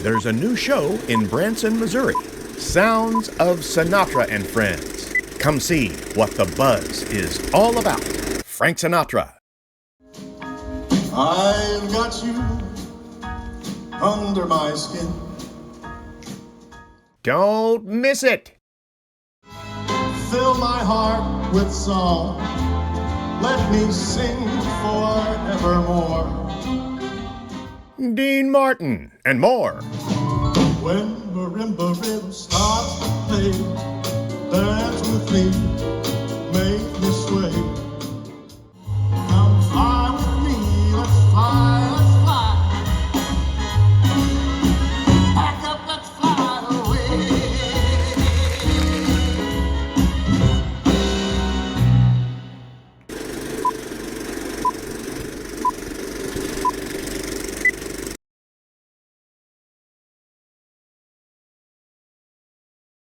There's a new show in Branson, Missouri. Sounds of Sinatra and Friends. Come see what the buzz is all about. Frank Sinatra. I've got you under my skin. Don't miss it. Fill my heart with song. Let me sing forevermore. Dean Martin and more. When marimba rhythm starts to play, dance with me.